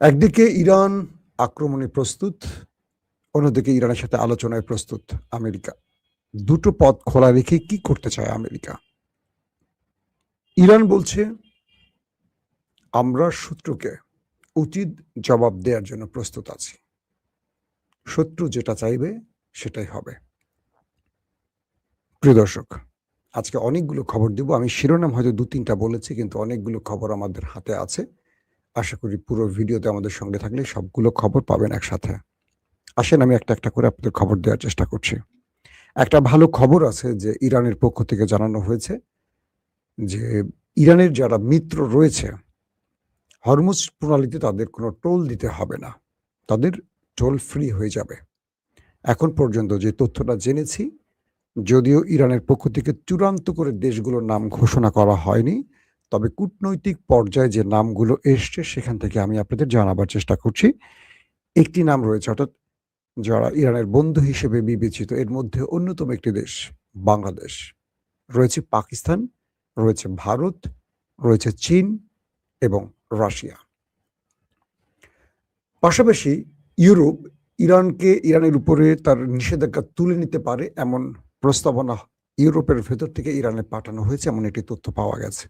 একদিকে ইরান আক্রমণে প্রস্তুত, অন্যদিকে ইরানের সাথে আলোচনায় প্রস্তুত আমেরিকা। দুটো পথ খোলা রেখে কি করতে চায় আমেরিকা? ইরান বলছে, আমরা শত্রুকে উচিত জবাব দেওয়ার জন্য প্রস্তুত আছি। শত্রু যেটা চাইবে সেটাই হবে। প্রিয় দর্শক, আজকে অনেকগুলো খবর দেব। আমি শিরোনাম হয়তো ২-৩টা বলেছি, কিন্তু অনেকগুলো খবর আমাদের হাতে আছে। আশা করি পুরো ভিডিওতে আমাদের সঙ্গে থাকলে সবগুলো খবর পাবেন একসাথে। আসেন আমি একটা, একটা করে আপনাদের খবর দেওয়ার চেষ্টা করছি। একটা ভালো খবর আছে যে ইরানের পক্ষ থেকে জানানো হয়েছে যে ইরানের যারা মিত্র রয়েছে, হরমুজ প্রণালীতে তাদের কোনো টোল দিতে হবে না। তাদের টোল ফ্রি হয়ে যাবে। এখন পর্যন্ত যে তথ্যটা জেনেছি, যদিও ইরানের পক্ষ থেকে চূড়ান্ত করে দেশগুলোর নাম ঘোষণা করা হয়নি, তবে কূটনৈতিক পর্যায়ে যে নামগুলো এসছে সেখান থেকে আমি আপনাদের জানাবার চেষ্টা করছি। একটি নাম রয়েছে, অর্থাৎ যারা ইরানের বন্ধু হিসেবে বিবেচিত, এর মধ্যে অন্যতম একটি দেশ বাংলাদেশ, রয়েছে পাকিস্তান, রয়েছে ভারত, রয়েছে চীন এবং রাশিয়া। পাশাপাশি ইউরোপ ইরানের উপরে তার নিষেধাজ্ঞা তুলে নিতে পারে এমন প্রস্তাবনা ইউরোপের ভেতর থেকে ইরানে পাঠানো হয়েছে, এমন একটি তথ্য পাওয়া গেছে।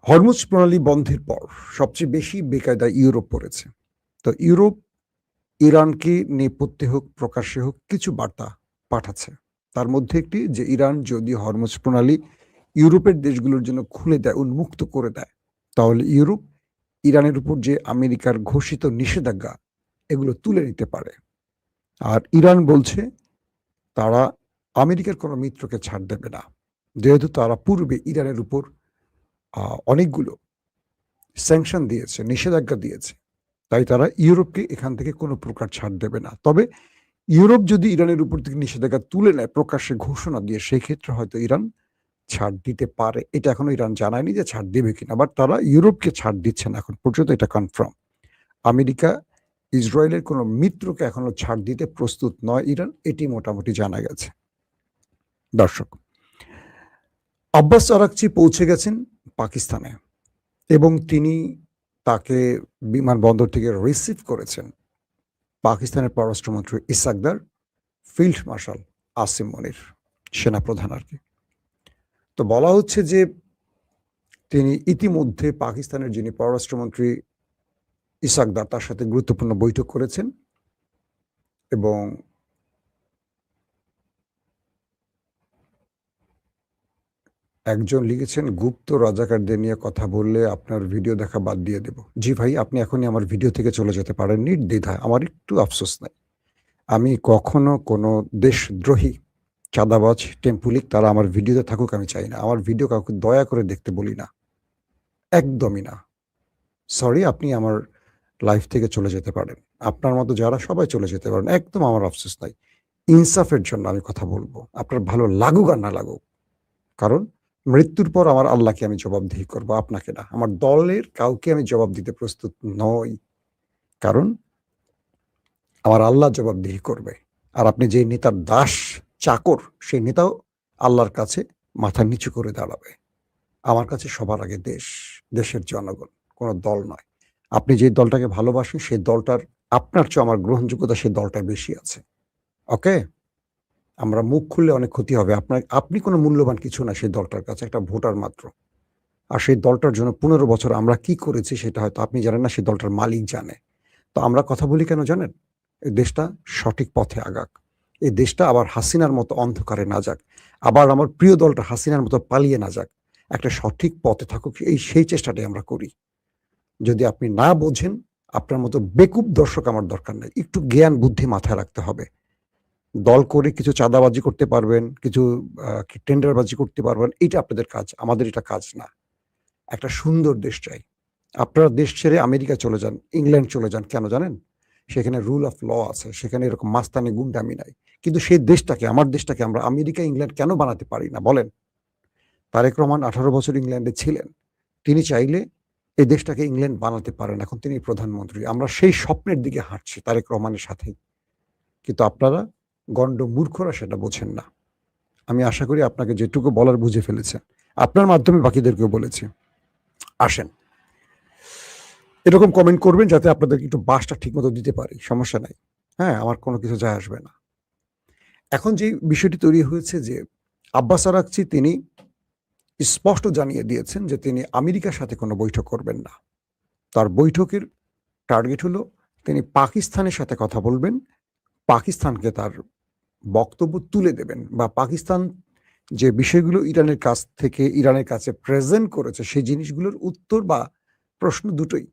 হরমুজ প্রণালী বন্ধের পর সবচেয়ে বেশি বেকায়দায় ইউরোপ পড়েছে। তো ইউরোপ ইরানকে নেপথ্যে হোক প্রকাশ্যে হোক কিছু বার্তা পাঠাচ্ছে। তার মধ্যে একটি যে ইরান যদি হরমুজ প্রণালী ইউরোপের দেশগুলোর জন্য খুলে দেয়, উন্মুক্ত করে দেয়, তাহলে ইউরোপ ইরানের উপর যে আমেরিকার ঘোষিত নিষেধাজ্ঞা এগুলো তুলে নিতে পারে। আর ইরান বলছে তারা আমেরিকার কোনো মিত্রকে ছাড় দেবে না, যেহেতু তারা পূর্বে ইরানের উপর অনেকগুলো স্যাংশন দিয়েছে, নিষেধাজ্ঞা দিয়েছে, তাই তারা ইউরোপকে এখান থেকে কোনো প্রকার ছাড় দেবে না। তবে ইউরোপ যদি ইরানের উপর থেকে নিষেধাজ্ঞা তুলে নেয় প্রকাশ্যে ঘোষণা দিয়ে, সেই ক্ষেত্রে হয়তো ইরান ছাড় দিতে পারে। এটা এখনো ইরান জানায়নি যে ছাড় দেবে কিনা, বাট তারা ইউরোপকে ছাড় দিচ্ছে না এখন পর্যন্ত, এটা কনফার্ম। আমেরিকা ইসরায়েলের কোনো মিত্রকে এখনো ছাড় দিতে প্রস্তুত নয় ইরান, এটি মোটামুটি জানা গেছে। দর্শক, আব্বাস আরাকচি পৌঁছে গেছেন পাকিস্তানে এবং তিনি তাকে বিমানবন্দর থেকে রিসিভ করেছেন পাকিস্তানের পররাষ্ট্রমন্ত্রী ইসাকদার, ফিল্ড মার্শাল আসিম মনির, সেনাপ্রধান আর কি। তো বলা হচ্ছে যে তিনি ইতিমধ্যে পাকিস্তানের যিনি পররাষ্ট্রমন্ত্রী ইসাকদার, তার সাথে গুরুত্বপূর্ণ বৈঠক করেছেন এবং একজন লিখেছেন, গুপ্ত রাজাকারদের নিয়ে কথা বললে আপনার ভিডিও দেখা বাদ দিয়ে দেব। জি ভাই, আপনি এখনই আমার ভিডিও থেকে চলে যেতে পারেন নির্দ্বিধায়, আমার একটু আফসোস নাই। আমি কখনো কোনো দেশদ্রোহী, চাঁদাবাজ, টেম্পুলিক তারা আমার ভিডিওতে থাকুক আমি চাই না। আমার ভিডিও কাউকে দয়া করে দেখতে বলি না, একদমই না। সরি, আপনি আমার লাইফ থেকে চলে যেতে পারেন। আপনার মতো যারা সবাই চলে যেতে পারেন, একদম আমার আফসোস নাই। ইনসাফের জন্য আমি কথা বলবো, আপনার ভালো লাগুক আর না লাগুক। কারণ মৃত্যুর পর আমার আল্লাহকে আমি জবাবদিহি করবো, আপনাকে না। আমার দলের কাউকে আমি জবাব দিতে প্রস্তুত নই, কারণ আমার আল্লাহ জবাবদিহি করবে। আর আপনি যে নেতার দাস, চাকর, সেই নেতাও আল্লাহর কাছে মাথা নিচু করে দাঁড়াবে। আমার কাছে সবার আগে দেশ, দেশের জনগণ, কোনো দল নয়। আপনি যে দলটাকে ভালোবাসেন সেই দলটার, আপনার চেয়ে আমার গ্রহণযোগ্যতা সেই দলটায় বেশি আছে। ওকে? আমরা মুখ খুললে অনেক ক্ষতি হবে। আপনি কোনো মূল্যবান কিছু না সেই দলটার কাছে, একটা ভোটার মাত্র। আর সেই দলটার জন্য ১৫ বছর আমরা কি করেছি সেটা হয়তো আপনি জানেন না, সেই দলটার মালিক জানে। তো আমরা কথা বলি কেন জানেন? এই দেশটা সঠিক পথে আগাক। এই দেশটা আবার হাসিনার মতো অন্ধকারে না যাক। আবার আমার প্রিয় দলটা হাসিনার মতো পালিয়ে না যাক। একটা সঠিক পথে থাকুক, সেই চেষ্টাটাই আমরা করি। যদি আপনি না বোঝেন, আপনার মতো বেকুব দর্শক আমার দরকার নাই। একটু জ্ঞান বুদ্ধি মাথায় রাখতে হবে। দল করে কিছু চাঁদাবাজি করতে পারবেন, কিছু টেন্ডারবাজি করতে পারবেন, এইটা আপনাদের কাজ, আমাদের এটা কাজ না। একটা সুন্দর দেশ চাই। আপনারা দেশ ছেড়ে আমেরিকা চলে যান, ইংল্যান্ড চলে যান, কেন জানেন? সেখানে রুল অফ ল আছে, সেখানে এরকম মাস্তানি গুন্ডামি নাই। কিন্তু সেই দেশটাকে, আমার দেশটাকে আমরা আমেরিকা, ইংল্যান্ড কেন বানাতে পারি না বলেন? তারেক রহমান 18 বছর ইংল্যান্ডে ছিলেন। তিনি চাইলে এই দেশটাকে ইংল্যান্ড বানাতে পারেন। এখন তিনি প্রধানমন্ত্রী। আমরা সেই স্বপ্নের দিকে হাঁটছি তারেক রহমানের সাথেই। কিন্তু আপনারা গণ্ড মূর্খরা সেটা বোঝেন না। আমি আশা করি আপনাকে যেটুকু বলার বুঝে ফেলেছেন। আপনার মাধ্যমে বাকিদেরকেও বলেছি। আসেন, এরকম কমেন্ট করবেন যাতে আপনাদের একটু বাসটা ঠিক মতো দিতে পারি, সমস্যা নাই। হ্যাঁ, আমার কোনো কিছু যায় আসবে না। এখন যে বিষয়টি তৈরি হয়েছে যে আব্বাস আরাকচি তিনি স্পষ্ট জানিয়ে দিয়েছেন যে তিনি আমেরিকার সাথে কোনো বৈঠক করবেন না। তার বৈঠকের টার্গেট হলো তিনি পাকিস্তানের সাথে কথা বলবেন, পাকিস্তানকে তার বক্তব্য তুলে দেবেন বা পাকিস্তান যে বিষয়গুলো ইরানের কাছে প্রেজেন্ট করেছে সেই জিনিসগুলোর উত্তর বা প্রশ্ন দুটোই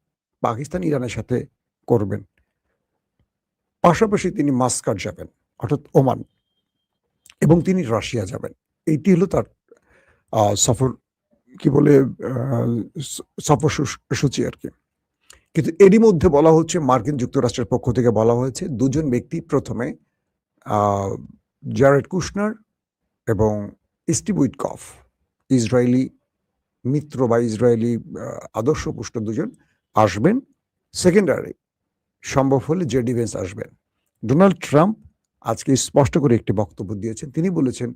পাকিস্তান ইরানের সাথে করবেন। পাশাপাশি তিনি মাস্কাট যাবেন অর্থাৎ ওমান এবং তিনি রাশিয়া যাবেন। এইটি হলো তার সফর কি বলে সফর সূচি আর কি। কিন্তু এরই মধ্যে বলা হচ্ছে মার্কিন যুক্তরাষ্ট্রের পক্ষ থেকে বলা হয়েছে দুজন ব্যক্তি প্রথমে জ্যারেড কুশনার এবং স্টিভ উইটকফ ইসরায়েলি মিত্র বা ইসরায়েলি আদর্শপুষ্ট দুজন আসবেন। সেকেন্ডারি সম্ভব হলে জেডি ভেন্স আসবেন। ডোনাল্ড ট্রাম্প আজকে স্পষ্ট করে একটি বক্তব্য দিয়েছেন। তিনি বলেছেন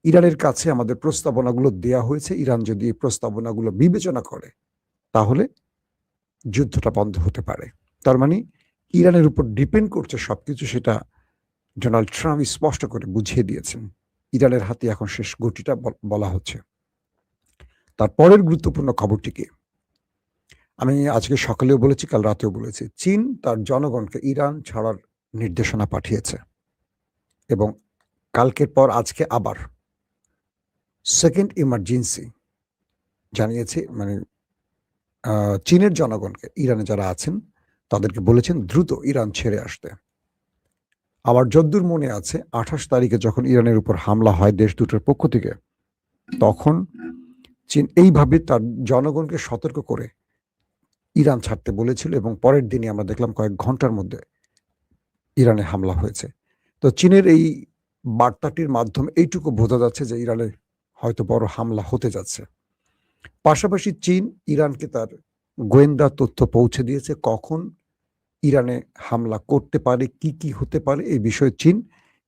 ইরানের কাছে আমাদের প্রস্তাবনাগুলো দেয়া হয়েছে, ইরান যদি এই প্রস্তাবনাগুলো বিবেচনা করে তাহলে যুদ্ধটা বন্ধ হতে পারে। তার মানে ইরানের উপর ডিপেন্ড করছে সবকিছু, সেটা ডোনাল্ড ট্রাম্প স্পষ্ট করে বুঝিয়ে দিয়েছেন। ইরানের হাতে এখন শেষ গতিটা বলা হচ্ছে। তারপরের গুরুত্বপূর্ণ খবরটি কি? আমি আজকে সকালেও বলেছি, কাল রাতেও বলেছি, চীন তার জনগণকে ইরান ছাড়ার নির্দেশনা পাঠিয়েছে এবং কালকের পর আজকে আবার সেকেন্ড ইমার্জেন্সি জানিয়েছে। মানে চীনের জনগণকে, ইরানে যারা আছেন তাদেরকে বলেছেন দ্রুত ইরান ছেড়ে আসতে। আমার যদ্দূর মনে আছে 28 তারিখে যখন ইরানের উপর হামলা হয় দেশ দুটোর পক্ষ থেকে, তখন চীন এইভাবে তার জনগণকে সতর্ক করে ইরান ছাড়তে বলেছিল এবং পরের দিনই আমরা দেখলাম কয়েক ঘন্টার মধ্যে ইরানে হামলা হয়েছে। তো চীনের এই বার্তাটির মাধ্যমে এইটুকু বোঝা যাচ্ছে যে ইরানে হয়তো বড় হামলা হতে যাচ্ছে। পাশাপাশি চীন ইরানকে তার গোয়েন্দা তথ্য পৌঁছে দিয়েছে কখন ইরানে হামলা করতে পারে, কি কি হতে পারে এই বিষয়ে চীন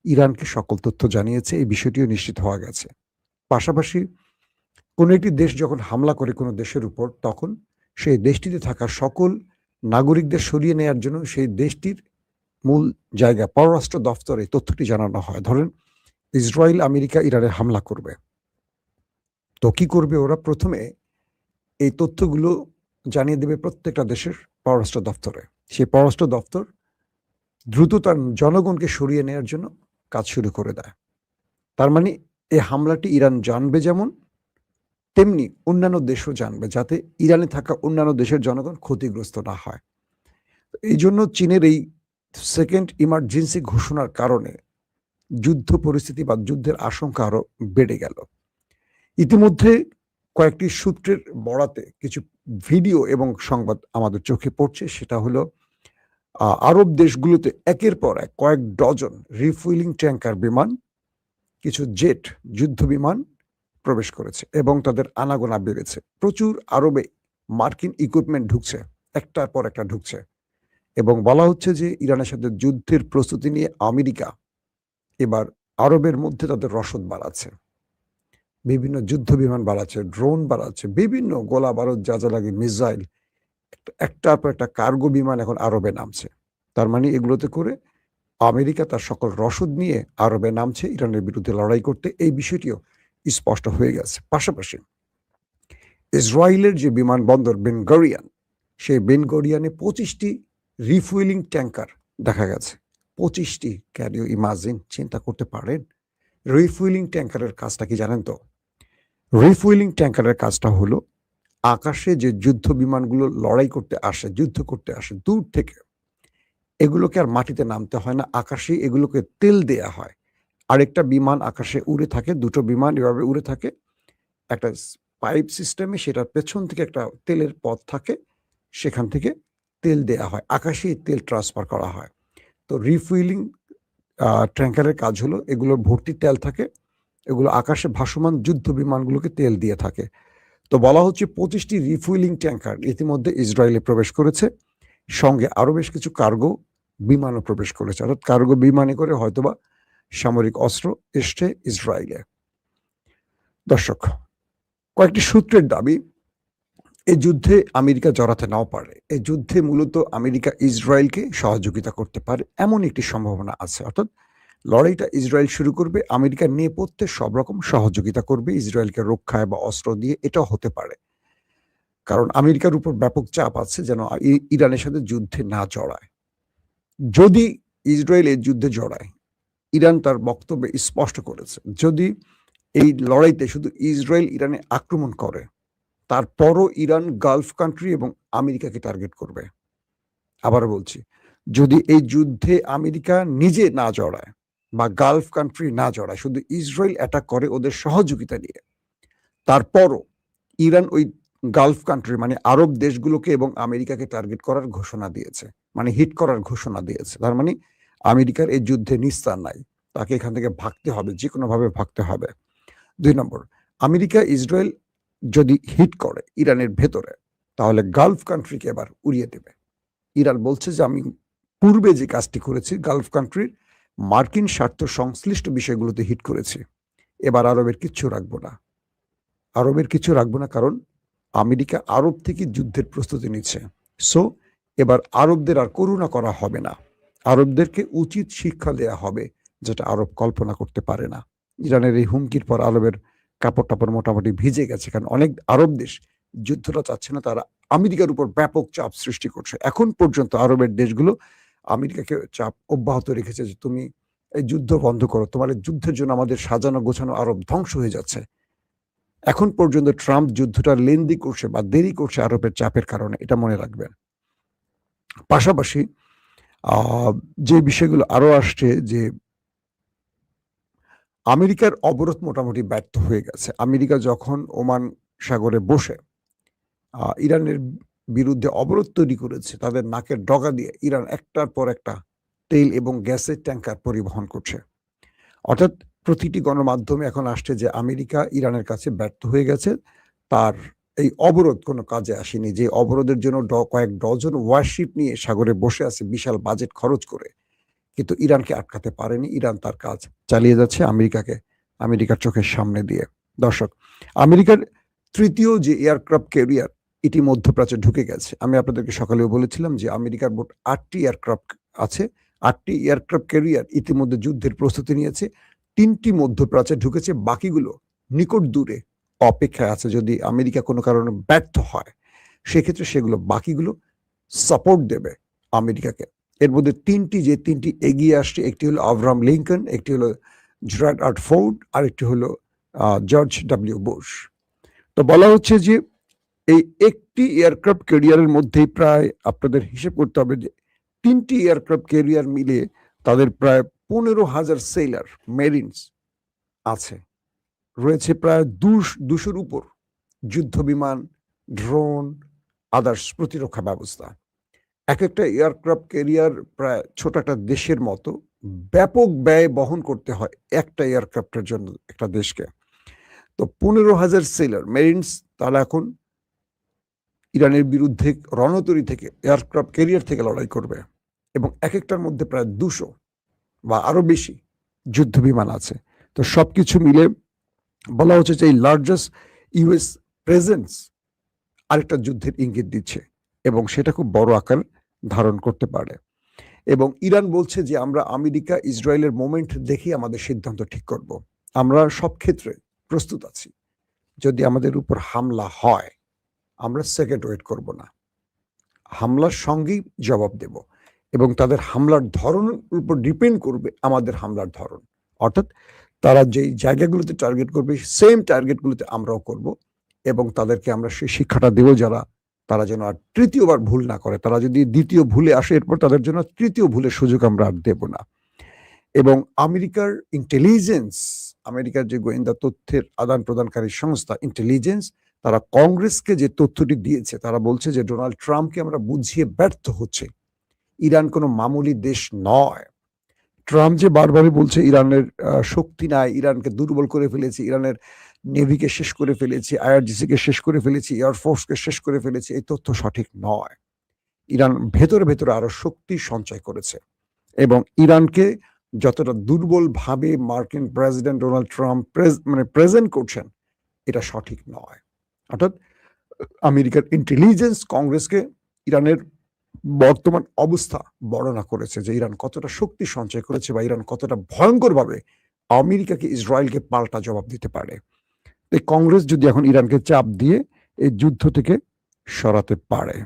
ইরানকে সকল তথ্য জানিয়েছে। এই বিষয়টিও নিশ্চিত হওয়া গেছে। পাশাপাশি কোনো একটি দেশ যখন হামলা করে কোনো দেশের উপর, তখন সেই দেশটিতে থাকা সকল নাগরিকদের সরিয়ে নেওয়ার জন্য সেই দেশটির মূল জায়গা পররাষ্ট্র দফতরে তথ্যটি জানানো হয়। ধরেন ইসরায়েল আমেরিকা ইরানে হামলা করবে, তো কি করবে ওরা? প্রথমে এই তথ্যগুলো জানিয়ে দেবে প্রত্যেকটা দেশের পররাষ্ট্র দফতরে। সেই পররাষ্ট্র দফতর দ্রুত তার জনগণকে সরিয়ে নেওয়ার জন্য কাজ শুরু করে দেয়। তার মানে এই হামলাটি ইরান জানবে যেমন, তেমনি অন্যান্য দেশও জানবে, যাতে ইরানে থাকা অন্যান্য দেশের জনগণ ক্ষতিগ্রস্ত না হয়। এই জন্য চীনের এই সেকেন্ড ইমার্জেন্সি ঘোষণার কারণে যুদ্ধ পরিস্থিতি বা যুদ্ধের আশঙ্কা আরো বেড়ে গেল। ইতিমধ্যে কয়েকটি সূত্রের বরাতে কিছু ভিডিও এবং সংবাদ আমাদের চোখে পড়ছে। সেটা হলো আরব দেশগুলোতে একের পর এক কয়েক ডজন রিফুয়েলিং ট্যাঙ্কার বিমান, কিছু জেট যুদ্ধ বিমান প্রবেশ করেছে এবং তাদের আনাগোনা বেড়েছে। প্রচুর আরবে মার্কিন ইকুইপমেন্ট ঢুকছে, একটার পর একটা ঢুকছে এবং বলা হচ্ছে যে ইরানের সাথে যুদ্ধের প্রস্তুতি নিয়ে আমেরিকা এবার আরবের মধ্যে তাদের রসদ বাড়াচ্ছে, বিভিন্ন যুদ্ধ বিমান বাড়াচ্ছে, ড্রোন বাড়াচ্ছে, বিভিন্ন গোলা বারুদ যা যা লাগে, মিসাইল, একটার পর একটা কার্গো বিমান এখন আরবে নামছে। তার মানে এগুলোতে করে আমেরিকা তার সকল রসদ নিয়ে আরবে নামছে ইরানের বিরুদ্ধে লড়াই করতে। এই বিষয়টিও স্পষ্ট হয়ে গেছে। পাশাপাশি ইসরায়েলের যে বিমানবন্দর বেন গরিয়ান, সেই বেন গরিয়ানে 25টি রিফুয়েলিং ট্যাঙ্কার দেখা গেছে। 25টি! Can you imagine? চিন্তা করতে পারেন? রিফুয়েলিং ট্যাঙ্কারের কাজটা কি জানেন তো? রিফুয়েলিং ট্যাঙ্কারের কাজটা হলো আকাশে যে যুদ্ধ বিমানগুলো লড়াই করতে আসে, যুদ্ধ করতে আসে দূর থেকে, এগুলোকে আর মাটিতে নামতে হয় না, আকাশে এগুলোকে তেল দেয়া হয়। আরেকটা বিমান আকাশে উড়ে থাকে, দুটো বিমান এভাবে উড়ে থাকে একটা পাইপ সিস্টেমে, সেটার পেছন থেকে একটা তেলের পথ থাকে, সেখান থেকে তেল দেয়া হয়, আকাশেই তেল ট্রান্সফার করা হয়। তো রিফুয়েলিং ট্যাঙ্কারের কাজ হলো এগুলো ভর্তি তেল থাকে, এগুলো আকাশে ভাসমান যুদ্ধ বিমানগুলোকে তেল দিয়ে থাকে। তো বলা হচ্ছে 25টি রিফুয়েলিং ট্যাঙ্কার ইতিমধ্যে ইসরায়েলে প্রবেশ করেছে, সঙ্গে আরো বেশ কিছু কার্গো বিমানও প্রবেশ করেছে। অর্থাৎ কার্গো বিমানে করে হয়তোবা সামরিক অস্ত্র এসছে ইসরায়েলে। দর্শক, কয়েকটি সূত্রের দাবি এই যুদ্ধে আমেরিকা জড়াতে নাও পারে। এই যুদ্ধে মূলত আমেরিকা ইসরায়েলকে সহযোগিতা করতে পারে এমন একটি সম্ভাবনা আছে। অর্থাৎ লড়াইটা ইসরায়েল শুরু করবে, আমেরিকা নেপথ্যে সব রকম সহযোগিতা করবে ইসরায়েলকে রক্ষায় বা অস্ত্র দিয়ে, এটাও হতে পারে। কারণ আমেরিকার উপর ব্যাপক চাপ আছে যেন ইরানের সাথে যুদ্ধে না জড়ায়। যদি ইসরায়েল এই যুদ্ধে জড়ায়, ইরান তার বক্তব্যে স্পষ্ট করেছে, যদি এই লড়াইতে শুধু ইসরায়েল ইরানে আক্রমণ করে, তারপরও ইরান গালফ কান্ট্রি এবং আমেরিকাকে টার্গেট করবে। আবারও বলছি, যদি এই যুদ্ধে আমেরিকা নিজে না জড়ায় বা গালফ কান্ট্রি না জড়ায়, শুধু ইসরায়েল অ্যাটাক করে ওদের সহযোগিতা নিয়ে, তারপরও ইরান ওই গালফ কান্ট্রি মানে আরব দেশগুলোকে এবং আমেরিকাকে টার্গেট করার ঘোষণা দিয়েছে, মানে হিট করার ঘোষণা দিয়েছে। তার মানে আমেরিকার এই যুদ্ধে নিস্তার নাই, তাকে এখান থেকে ভাগতে হবে, যে কোনোভাবে ভাগতে হবে। 2 নম্বর, আমেরিকা ইসরায়েল যদি হিট করে ইরানের ভেতরে, তাহলে গালফ কান্ট্রিকে এবার উড়িয়ে দেবে। ইরান বলছে যে আমি পূর্বে যে কাজটি করেছি গালফ কান্ট্রির মার্কিন স্বার্থ সংশ্লিষ্ট বিষয়গুলোতে হিট করেছি, এবার আরবের কিচ্ছু রাখবো না। আরবের কিছু রাখবো না, কারণ আমেরিকা আরব থেকে যুদ্ধের প্রস্তুতি নিচ্ছে। সো এবার আরবদের আর করুণা করা হবে না, আরবদেরকে উচিত শিক্ষা দেয়া হবে, যেটা আরব কল্পনা করতে পারে না। ইরানের এই হুমকির পর আরবের কাপড় টাপড় মোটামুটি ভিজে গেছে, কারণ অনেক আরব দেশ যুদ্ধটা চাচ্ছে না, তারা আমেরিকার উপর ব্যাপক চাপ সৃষ্টি করছে। এখন পর্যন্ত আরবের দেশগুলো আমেরিকাকে চাপ অব্যাহত রেখেছে যে তুমি এই যুদ্ধ বন্ধ করো, তোমার এই যুদ্ধের জন্য আমাদের সাজানো গোছানো আরব ধ্বংস হয়ে যাচ্ছে। এখন পর্যন্ত ট্রাম্প যুদ্ধটা লেন্দি করছে বা দেরি করছে আরবের চাপের কারণে, এটা মনে রাখবেন। পাশাপাশি যে বিষয়গুলো আরো আসছে, যে আমেরিকার অবরোধ মোটামুটি ব্যর্থ হয়ে গেছে। আমেরিকা যখন ওমান সাগরে বসে ইরানের বিরুদ্ধে অবরোধ তৈরি করেছে, তাদের নাকের ডগা দিয়ে ইরান একটার পর একটা তেল এবং গ্যাসের ট্যাঙ্কার পরিবহন করছে। অর্থাৎ প্রতিটি গণমাধ্যমে এখন আসছে যে আমেরিকা ইরানের কাছে ব্যর্থ হয়ে গেছে, তার এই অবরোধ কোনো কাজে আসেনি, যে অবরোধের জন্য কয়েক ডজন ওয়ারশিপ নিয়ে সাগরে বসে আছে বিশাল বাজেট খরচ করে, কিন্তু ইরানকে আটকাতে পারেনি। ইরান তার কাজ চালিয়ে যাচ্ছে আমেরিকার চোখের সামনে দিয়ে। দর্শক, আমেরিকার তৃতীয় যে এয়ারক্রাফট ক্যারিয়ার এটি মধ্যপ্রাচ্যে ঢুকে গেছে। আমি আপনাদেরকে সকালেও বলেছিলাম যে আমেরিকার মোট 8টি এয়ারক্রাফট আছে। 8টি এয়ারক্রাফট ক্যারিয়ার ইতিমধ্যে যুদ্ধের প্রস্তুতি নিয়েছে। 3টি মধ্যপ্রাচ্যে ঢুকেছে, বাকিগুলো নিকট দূরে অপেক্ষায় আছে। যদি আমেরিকা কোনো কারণে ব্যর্থ হয়, সেক্ষেত্রে সেগুলো বাকিগুলো সাপোর্ট দেবে আমেরিকাকে। এর মধ্যে যে তিনটি এগিয়ে আসছে, একটি হলো আব্রাহাম লিঙ্কন, একটি হলো জেরার্ড আর ফোর্ড, আর একটি হলো জর্জ ডব্লিউ বুশ। তো বলা হচ্ছে যে এই একটি এয়ারক্রাফট ক্যারিয়ারের মধ্যেই প্রায় আপনাদের হিসেব করতে হবে যে 3টি এয়ারক্রাফট ক্যারিয়ার মিলে তাদের প্রায় 15,000 সেলার মেরিনস আছে। রয়েছে প্রায় 200-র উপর যুদ্ধ বিমান, ড্রোন, আদার্স প্রতিরক্ষা ব্যবস্থা। এক একটা এয়ারক্রাফট ক্যারিয়ার প্রায় ছোট একটা দেশের মতো ব্যাপক ব্যয় বহন করতে হয় একটা এয়ারক্রাফটের জন্য একটা দেশকে। তো 15,000 সেলার মেরিনস তারা এখন ইরানের বিরুদ্ধে রণতরী থেকে এয়ারক্রাফট ক্যারিয়ার থেকে লড়াই করবে, এবং এক একটার মধ্যে প্রায় 200 বা আরো বেশি যুদ্ধ বিমান আছে। তো সবকিছু মিলে বলা হচ্ছে যে এই লার্জেস্ট ইউএস প্রেজেন্স আরেকটা যুদ্ধের ইঙ্গিত দিচ্ছে, এবং সেটা খুব বড় আকার ধারণ করতে পারে। এবং ইরান বলছে যে আমরা আমেরিকা ইসরায়েলের মোমেন্ট দেখে আমাদের সিদ্ধান্ত ঠিক করব, আমরা সব ক্ষেত্রে প্রস্তুত আছি। যদি আমাদের উপর হামলা হয়, আমরা সেকেন্ড ওয়েট করব না, হামলার সঙ্গেই জবাব দেব, এবং তাদের হামলার ধরনের উপর ডিপেন্ড করবে আমাদের হামলার ধরন। অর্থাৎ তারা যেই জায়গাগুলোতে টার্গেট করবে, সেম টার্গেটগুলোতে আমরাও করব, এবং তাদেরকে আমরা সেই শিক্ষাটা দেব তারা যেন আর তৃতীয়বার ভুল না করে। তারা যদি দ্বিতীয় ভুলে আসে, এরপর তাদের জন্য তৃতীয় ভুলের সুযোগ আমরা আর দেব না। এবং আমেরিকার ইন্টেলিজেন্স, আমেরিকার যে গোয়েন্দা তথ্যের আদান প্রদানকারী সংস্থা ইন্টেলিজেন্স, তারা কংগ্রেসকে যে তথ্যটি দিয়েছে, তারা বলছে যে ডোনাল্ড ট্রাম্পকে আমরা বুঝিয়ে ব্যর্থ হচ্ছে, ইরান কোনো মামুলি দেশ নয়। ট্রাম্প যে বারবারই বলছে ইরানের শক্তি নাই, ইরানকে দুর্বল করে ফেলেছি, ইরানের নেভিকে শেষ করে ফেলেছি, আইআরজিসিকে শেষ করে ফেলেছি, এয়ারফোর্সকে শেষ করে ফেলেছি, এই তথ্য সঠিক নয়। ইরান ভেতরে ভেতরে আরো শক্তি সঞ্চয় করেছে, এবং ইরানকে যতটা দুর্বল ভাবে মার্কিন প্রেসিডেন্ট ডোনাল্ড ট্রাম্প প্রেজেন্ট করছেন, এটা সঠিক নয়। অর্থাৎ আমেরিকার ইন্টেলিজেন্স কংগ্রেসকে ইরানের বর্তমান অবস্থা বর্ণনা করেছে যে ইরান কতটা শক্তি সঞ্চয় করেছে বা ইরান কতটা ভয়ঙ্করভাবে আমেরিকাকে ইসরায়েলকে পাল্টা জবাব দিতে পারে। এই কংগ্রেস যদি এখন ইরানকে চাপ দিয়ে এই যুদ্ধ থেকে সরাতে পারে